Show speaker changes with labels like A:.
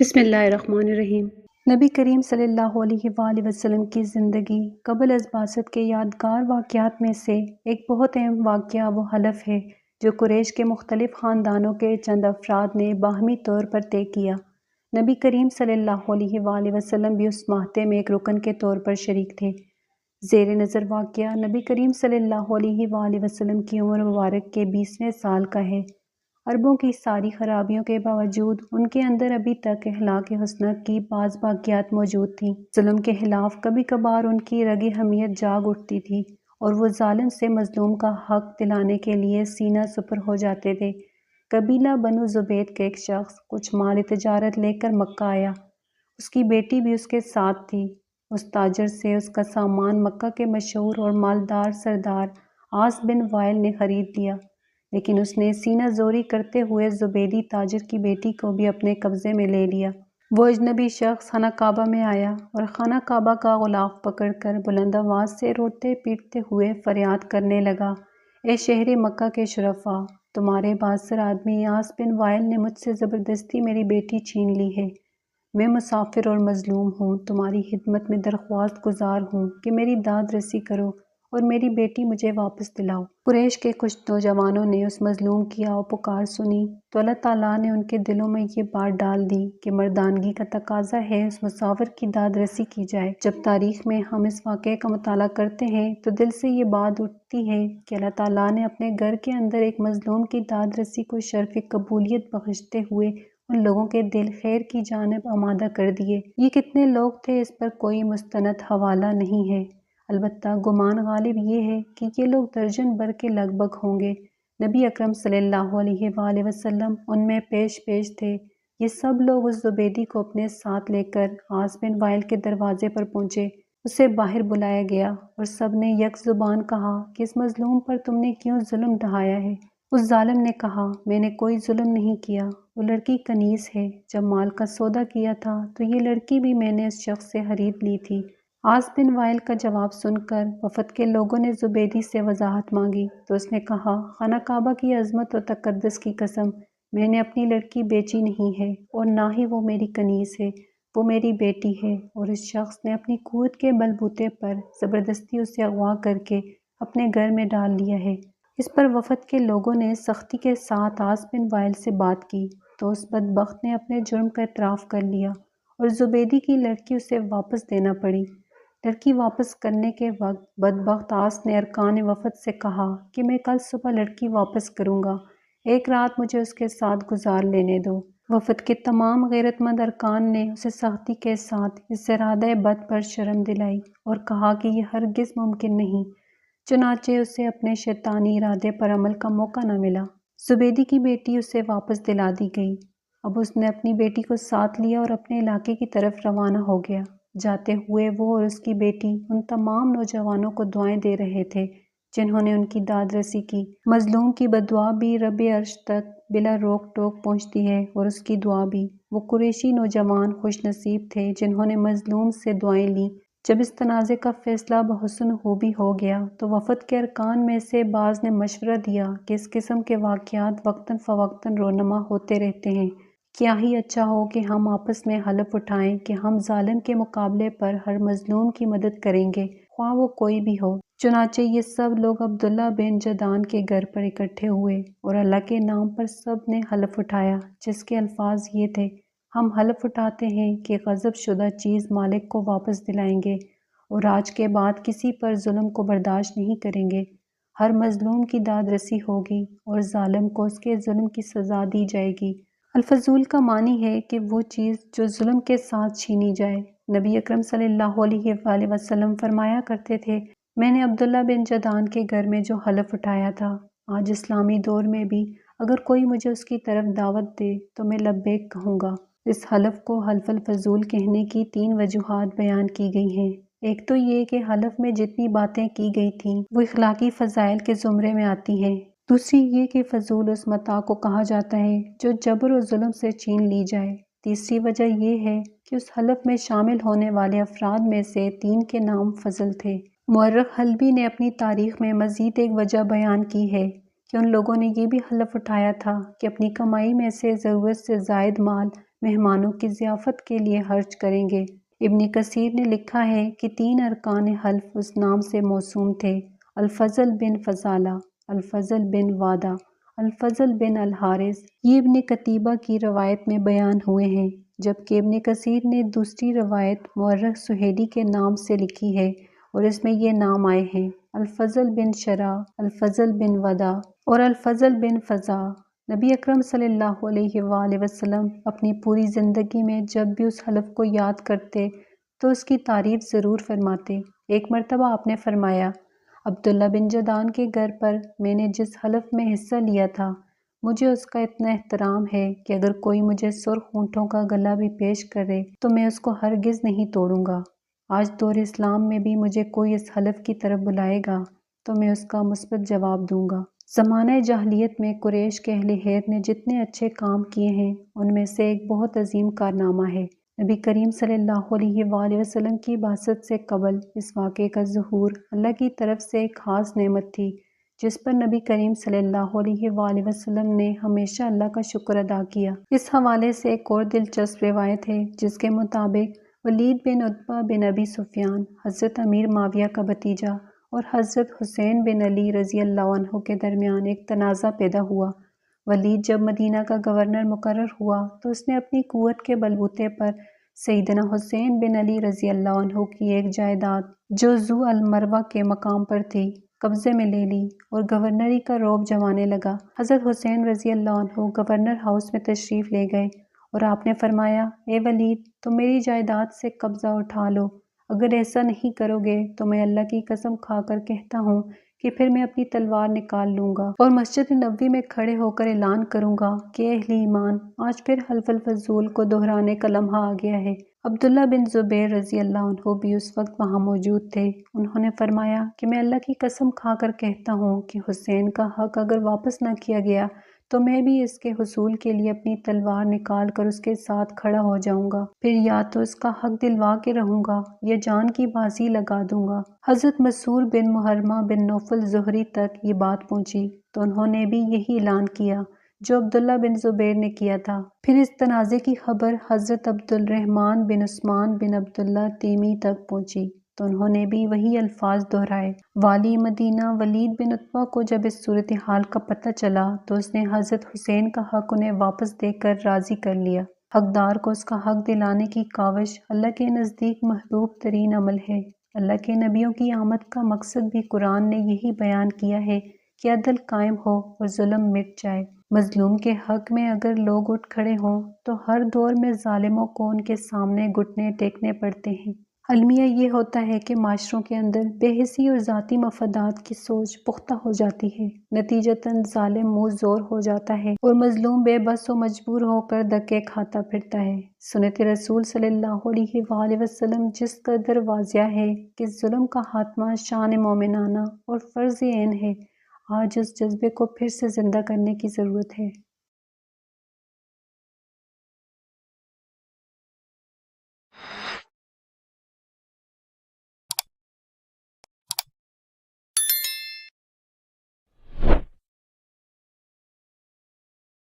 A: بسم اللہ الرحمن الرحیم۔ نبی کریم صلی اللہ علیہ وآلہ وسلم کی زندگی قبل از بعثت کے یادگار واقعات میں سے ایک بہت اہم واقعہ وہ حلف ہے جو قریش کے مختلف خاندانوں کے چند افراد نے باہمی طور پر طے کیا۔ نبی کریم صلی اللہ علیہ وآلہ وسلم بھی اس ماہتے میں ایک رکن کے طور پر شریک تھے۔ زیر نظر واقعہ نبی کریم صلی اللہ علیہ وآلہ وسلم کی عمر مبارک کے 20ویں سال کا ہے۔ عربوں کی ساری خرابیوں کے باوجود ان کے اندر ابھی تک اخلاق حسنہ کی بعض باقیات موجود تھیں۔ ظلم کے خلاف کبھی کبھار ان کی رگی حمیت جاگ اٹھتی تھی اور وہ ظالم سے مظلوم کا حق دلانے کے لیے سینہ سپر ہو جاتے تھے۔ قبیلہ بنو زبید کا ایک شخص کچھ مال تجارت لے کر مکہ آیا۔ اس کی بیٹی بھی اس کے ساتھ تھی۔ اس تاجر سے اس کا سامان مکہ کے مشہور اور مالدار سردار عاص بن وائل نے خرید لیا، لیکن اس نے سینہ زوری کرتے ہوئے زبیدی تاجر کی بیٹی کو بھی اپنے قبضے میں لے لیا۔ وہ اجنبی شخص خانہ کعبہ میں آیا اور خانہ کعبہ کا غلاف پکڑ کر بلند آواز سے روتے پیٹتے ہوئے فریاد کرنے لگا، اے شہر مکہ کے شرفاء! تمہارے بااثر آدمی عاص بن وائل نے مجھ سے زبردستی میری بیٹی چھین لی ہے۔ میں مسافر اور مظلوم ہوں، تمہاری خدمت میں درخواست گزار ہوں کہ میری داد رسی کرو اور میری بیٹی مجھے واپس دلاؤ۔ قریش کے کچھ نوجوانوں نے اس مظلوم کی آہ و پکار سنی تو اللہ تعالیٰ نے ان کے دلوں میں یہ بات ڈال دی کہ مردانگی کا تقاضا ہے اس مسافر کی داد رسی کی جائے۔ جب تاریخ میں ہم اس واقعے کا مطالعہ کرتے ہیں تو دل سے یہ بات اٹھتی ہے کہ اللہ تعالیٰ نے اپنے گھر کے اندر ایک مظلوم کی داد رسی کو شرف قبولیت بخشتے ہوئے ان لوگوں کے دل خیر کی جانب آمادہ کر دیے۔ یہ کتنے لوگ تھے اس پر کوئی مستند حوالہ نہیں ہے، البتہ گمان غالب یہ ہے کہ یہ لوگ درجن بھر کے لگ بھگ ہوں گے۔ نبی اکرم صلی اللہ علیہ وآلہ وسلم ان میں پیش تھے۔ یہ سب لوگ اس زبیدی کو اپنے ساتھ لے کر عاص بن وائل کے دروازے پر پہنچے۔ اسے باہر بلایا گیا اور سب نے یک زبان کہا کہ اس مظلوم پر تم نے کیوں ظلم ڈھایا ہے؟ اس ظالم نے کہا، میں نے کوئی ظلم نہیں کیا، وہ لڑکی کنیز ہے۔ جب مال کا سودا کیا تھا تو یہ لڑکی بھی میں نے اس شخص سے خرید لی تھی۔ عاص بن وائل کا جواب سن کر وفد کے لوگوں نے زبیدی سے وضاحت مانگی تو اس نے کہا، خانہ کعبہ کی عظمت و تقدس کی قسم، میں نے اپنی لڑکی بیچی نہیں ہے اور نہ ہی وہ میری کنیز ہے، وہ میری بیٹی ہے۔ اور اس شخص نے اپنی قوت کے بل بوتے پر زبردستی اسے اغوا کر کے اپنے گھر میں ڈال لیا ہے۔ اس پر وفد کے لوگوں نے سختی کے ساتھ عاص بن وائل سے بات کی تو اس بدبخت نے اپنے جرم کا اعتراف کر لیا اور زبیدی کی لڑکی اسے واپس دینا پڑی۔ لڑکی واپس کرنے کے وقت بدبخت عاص نے ارکان وفد سے کہا کہ میں کل صبح لڑکی واپس کروں گا، ایک رات مجھے اس کے ساتھ گزار لینے دو۔ وفد کے تمام غیرت مند ارکان نے اسے سختی کے ساتھ اس ارادہ بد پر شرم دلائی اور کہا کہ یہ ہرگز ممکن نہیں، چنانچہ اسے اپنے شیطانی ارادے پر عمل کا موقع نہ ملا۔ زبیدی کی بیٹی اسے واپس دلا دی گئی۔ اب اس نے اپنی بیٹی کو ساتھ لیا اور اپنے علاقے کی طرف روانہ ہو گیا۔ جاتے ہوئے وہ اور اس کی بیٹی ان تمام نوجوانوں کو دعائیں دے رہے تھے جنہوں نے ان کی داد رسی کی۔ مظلوم کی بددعا بھی رب عرش تک بلا روک ٹوک پہنچتی ہے اور اس کی دعا بھی۔ وہ قریشی نوجوان خوش نصیب تھے جنہوں نے مظلوم سے دعائیں لیں۔ جب اس تنازع کا فیصلہ بحسن خوبی ہو گیا تو وفد کے ارکان میں سے بعض نے مشورہ دیا کہ اس قسم کے واقعات وقتاً فوقتاً رونما ہوتے رہتے ہیں، کیا ہی اچھا ہو کہ ہم آپس میں حلف اٹھائیں کہ ہم ظالم کے مقابلے پر ہر مظلوم کی مدد کریں گے، خواہ وہ کوئی بھی ہو۔ چنانچہ یہ سب لوگ عبداللہ بن جدعان کے گھر پر اکٹھے ہوئے اور اللہ کے نام پر سب نے حلف اٹھایا، جس کے الفاظ یہ تھے، ہم حلف اٹھاتے ہیں کہ غصب شدہ چیز مالک کو واپس دلائیں گے اور آج کے بعد کسی پر ظلم کو برداشت نہیں کریں گے۔ ہر مظلوم کی داد رسی ہوگی اور ظالم کو اس کے ظلم کی سزا دی جائے گی۔ الفضول کا معنی ہے کہ وہ چیز جو ظلم کے ساتھ چھینی جائے۔ نبی اکرم صلی اللہ علیہ وآلہ وسلم فرمایا کرتے تھے، میں نے عبداللہ بن جدعان کے گھر میں جو حلف اٹھایا تھا، آج اسلامی دور میں بھی اگر کوئی مجھے اس کی طرف دعوت دے تو میں لبیک کہوں گا۔ اس حلف کو حلف الفضول کہنے کی 3 وجوہات بیان کی گئی ہیں۔ ایک تو یہ کہ حلف میں جتنی باتیں کی گئی تھیں وہ اخلاقی فضائل کے زمرے میں آتی ہیں۔ دوسری یہ کہ فضول اس متاع کو کہا جاتا ہے جو جبر و ظلم سے چھین لی جائے۔ تیسری وجہ یہ ہے کہ اس حلف میں شامل ہونے والے افراد میں سے 3 کے نام فضل تھے۔ مورخ حلبی نے اپنی تاریخ میں مزید ایک وجہ بیان کی ہے کہ ان لوگوں نے یہ بھی حلف اٹھایا تھا کہ اپنی کمائی میں سے ضرورت سے زائد مال مہمانوں کی ضیافت کے لیے خرچ کریں گے۔ ابن کثیر نے لکھا ہے کہ 3 ارکان حلف اس نام سے موسوم تھے: الفضل بن فضالہ، الفضل بن وادہ، الفضل بن الحارث۔ یہ ابن قتیبہ کی روایت میں بیان ہوئے ہیں، جبکہ ابن کثیر نے دوسری روایت مورخ سہیلی کے نام سے لکھی ہے اور اس میں یہ نام آئے ہیں: الفضل بن شرح، الفضل بن ودا اور الفضل بن فضا۔ نبی اکرم صلی اللہ علیہ وآلہ وسلم اپنی پوری زندگی میں جب بھی اس حلف کو یاد کرتے تو اس کی تعریف ضرور فرماتے۔ ایک مرتبہ آپ نے فرمایا: عبداللہ بن جدعان کے گھر پر میں نے جس حلف میں حصہ لیا تھا، مجھے اس کا اتنا احترام ہے کہ اگر کوئی مجھے سرخ اونٹوں کا گلا بھی پیش کرے تو میں اس کو ہرگز نہیں توڑوں گا۔ آج دور اسلام میں بھی مجھے کوئی اس حلف کی طرف بلائے گا تو میں اس کا مثبت جواب دوں گا۔ زمانہ جاہلیت میں قریش کے اہل خیر نے جتنے اچھے کام کیے ہیں ان میں سے ایک بہت عظیم کارنامہ ہے۔ نبی کریم صلی اللہ علیہ وآلہ وسلم کی بعثت سے قبل اس واقعے کا ظہور اللہ کی طرف سے ایک خاص نعمت تھی جس پر نبی کریم صلی اللہ علیہ وآلہ وسلم نے ہمیشہ اللہ کا شکر ادا کیا۔ اس حوالے سے ایک اور دلچسپ روایت ہے جس کے مطابق ولید بن عتبہ بن ابی سفیان، حضرت امیر معاویہ کا بھتیجا، اور حضرت حسین بن علی رضی اللہ عنہ کے درمیان ایک تنازع پیدا ہوا۔ ولید جب مدینہ کا گورنر مقرر ہوا تو اس نے اپنی قوت کے بلبوتے پر سیدنا حسین بن علی رضی اللہ عنہ کی ایک جائیداد جو ذو المروہ کے مقام پر تھی قبضے میں لے لی اور گورنری کا رعب جمانے لگا۔ حضرت حسین رضی اللہ عنہ گورنر ہاؤس میں تشریف لے گئے اور آپ نے فرمایا: اے ولید، تم میری جائیداد سے قبضہ اٹھا لو، اگر ایسا نہیں کرو گے تو میں اللہ کی قسم کھا کر کہتا ہوں کہ پھر میں اپنی تلوار نکال لوں گا اور مسجد نبوی میں کھڑے ہو کر اعلان کروں گا کہ اہل ایمان، آج پھر حلف الفضول کو دہرانے کا لمحہ آ گیا ہے۔ عبداللہ بن زبیر رضی اللہ عنہ بھی اس وقت وہاں موجود تھے۔ انہوں نے فرمایا کہ میں اللہ کی قسم کھا کر کہتا ہوں کہ حسین کا حق اگر واپس نہ کیا گیا تو میں بھی اس کے حصول کے لیے اپنی تلوار نکال کر اس کے ساتھ کھڑا ہو جاؤں گا، پھر یا تو اس کا حق دلوا کے رہوں گا یا جان کی بازی لگا دوں گا۔ حضرت مسعود بن محرمہ بن نوفل زہری تک یہ بات پہنچی تو انہوں نے بھی یہی اعلان کیا جو عبداللہ بن زبیر نے کیا تھا۔ پھر اس تنازع کی خبر حضرت عبد الرحمن بن عثمان بن عبداللہ تیمی تک پہنچی تو انہوں نے بھی وہی الفاظ دہرائے۔ والی مدینہ ولید بن عتبہ کو جب اس صورتحال کا پتہ چلا تو اس نے حضرت حسین کا حق انہیں واپس دے کر راضی کر لیا۔ حقدار کو اس کا حق دلانے کی کاوش اللہ کے نزدیک محبوب ترین عمل ہے۔ اللہ کے نبیوں کی آمد کا مقصد بھی قرآن نے یہی بیان کیا ہے کہ عدل قائم ہو اور ظلم مٹ جائے۔ مظلوم کے حق میں اگر لوگ اٹھ کھڑے ہوں تو ہر دور میں ظالموں کو ان کے سامنے گھٹنے ٹیکنے پڑتے ہیں۔ المیہ یہ ہوتا ہے کہ معاشروں کے اندر بے حسی اور ذاتی مفادات کی سوچ پختہ ہو جاتی ہے، نتیجتاً ظالم منہ زور ہو جاتا ہے اور مظلوم بے بس و مجبور ہو کر دھکے کھاتا پھرتا ہے۔ سنت رسول صلی اللہ علیہ وآلہ وسلم جس قدر واضح ہے کہ ظلم کا خاتمہ شان مومنانہ اور فرض عین ہے، آج اس جذبے کو پھر سے زندہ کرنے کی ضرورت ہے۔